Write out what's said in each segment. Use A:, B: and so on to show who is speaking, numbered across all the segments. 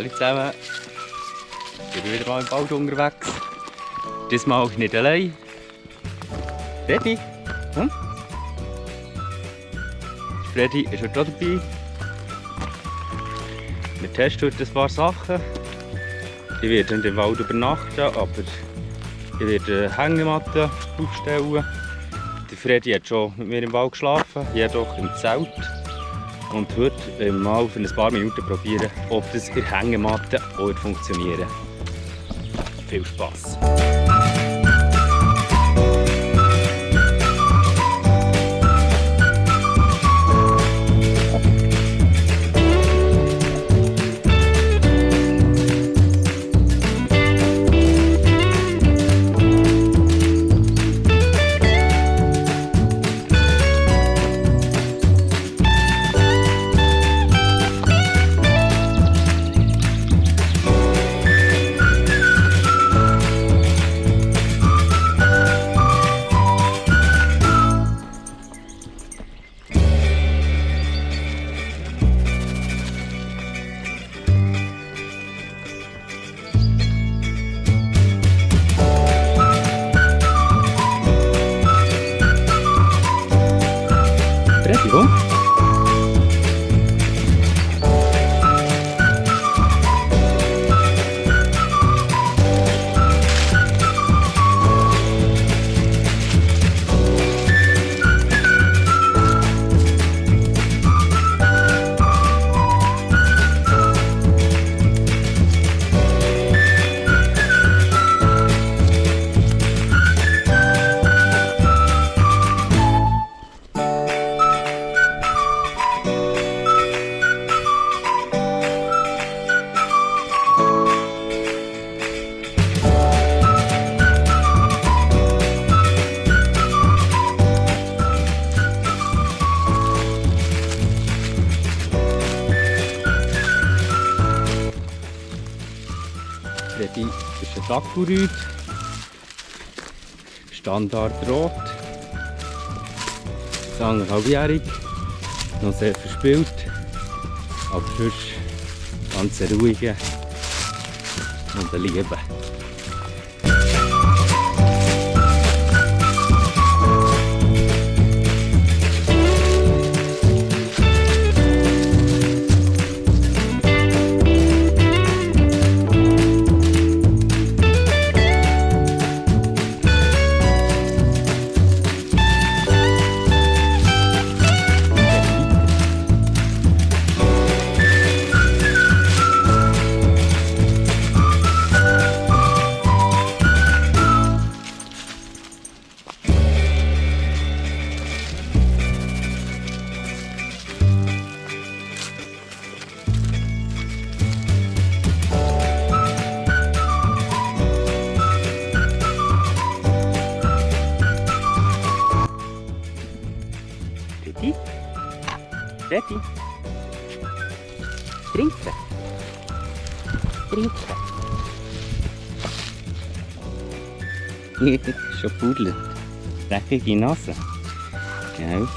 A: alle zusammen. Ich bin wieder mal im Wald unterwegs. Diesmal nicht allein. Freddy? Hm? Freddy ist heute auch dabei. Wir testen heute ein paar Sachen. Ich werde in dem Wald übernachten, aber ich werde eine Hängematte aufstellen. Der Freddy hat schon mit mir im Wald geschlafen, jedoch im Zelt. Und heute werden wir mal für ein paar Minuten probieren, ob das in der Hängematte auch funktioniert. Viel Spass! Freddy, komm! Freddy ist ein Dackelfreddy. Standard rot. 1,5-jährig. Noch sehr verspielt. Aber sonst ganz ruhig und ein Liebe. Freddy? Freddy? Trinken? Trinken? Schon pudelt. Dreckige Nase. Genau.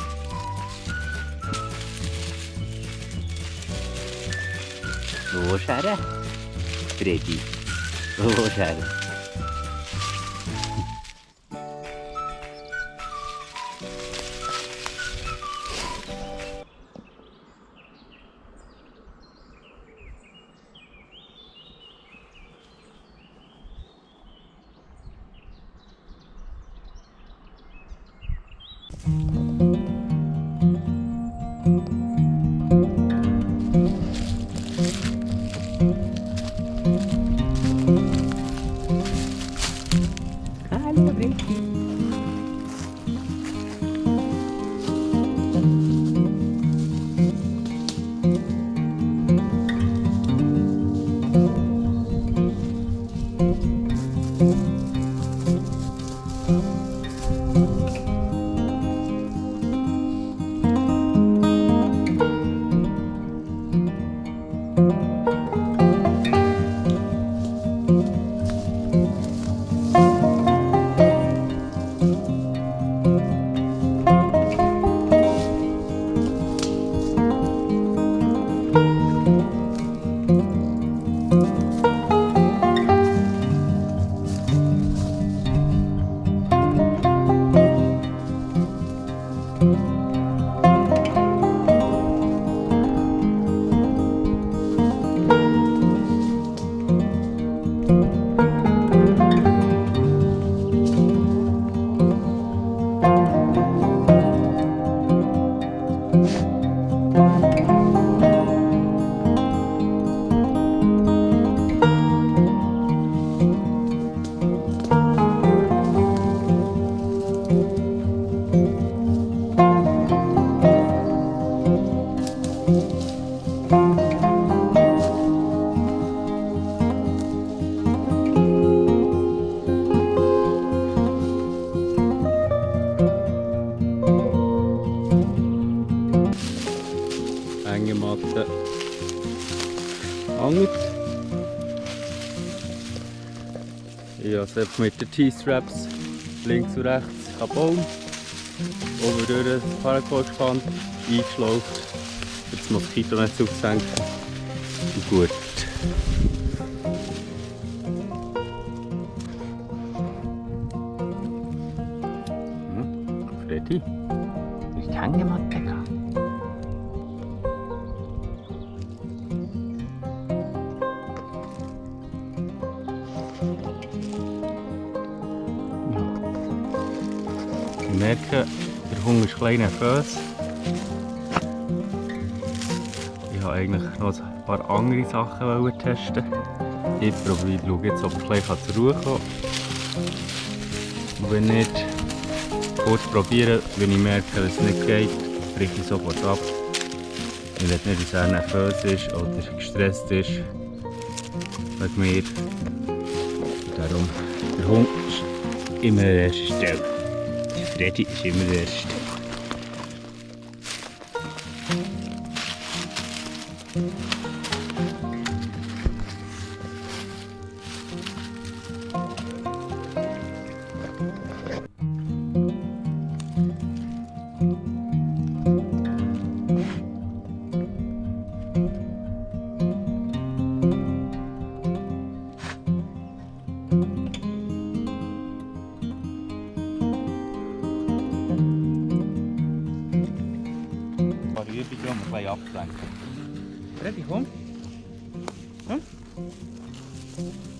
A: Wo ist er? Freddy. Wo ist er? Hallo Freddy. hängt. Ich habe es mit den T-Straps links und rechts am Baum. Oben durch das Paracord gespannt, eingeschlauft, für das Moskitonetz aufzuhängen. Und gut. Freddy, du hast die Hängematte gehabt. Ich merke, der Hund ist klein nervös. Ich wollte eigentlich noch ein paar andere Sachen testen. Ich schaue jetzt, ob er gleich zur Ruhe kommen kann. Und wenn nicht, kurz probieren, wenn ich merke, dass es nicht geht, breche ich sofort ab. Ich will nicht, dass er nervös ist oder gestresst ist wegen mir. Darum, der Hund ist immer an der ersten Stelle. Der Freddy ist immer der Erste. Übung, um ein bisschen abzulenken. Freddy, komm. Hm?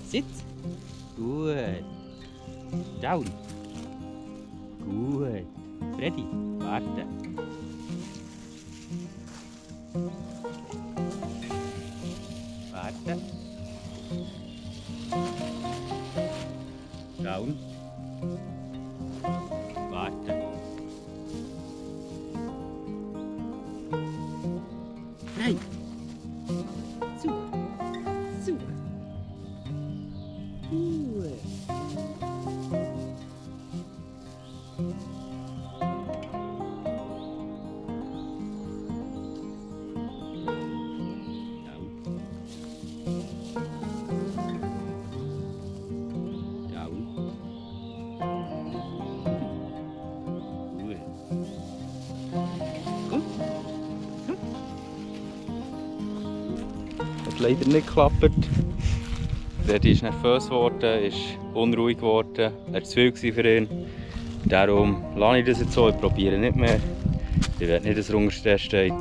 A: Sitz. Gut. Down. Gut. Freddy, warte. Warte. Down. Warte. Nein! Such! Such! Ruhe! Down! Down! Ruhe! Komm! Hat leider nicht geklappt. Freddy ist nervös geworden, ist unruhig geworden. Er war zu viel für ihn. Darum lasse ich das jetzt so, ich probiere nicht mehr. Ich will nicht, dass er unter Stress steht.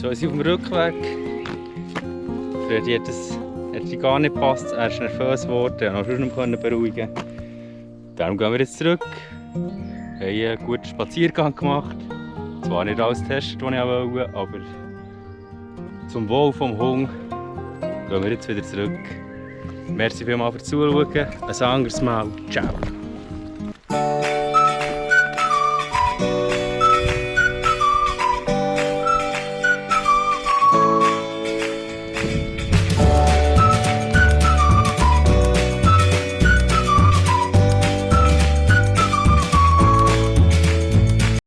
A: Jetzt sind wir auf dem Rückweg. Freddy hat gar nicht gepasst, er ist nervös geworden, er konnte noch nicht beruhigen. Darum gehen wir jetzt zurück. Wir haben einen guten Spaziergang gemacht. Zwar nicht alles getestet, was ich wollte, aber zum Wohl vom Hund gehen wir jetzt wieder zurück. Merci vielmals fürs Zuschauen. Ein anderes Mal. Ciao.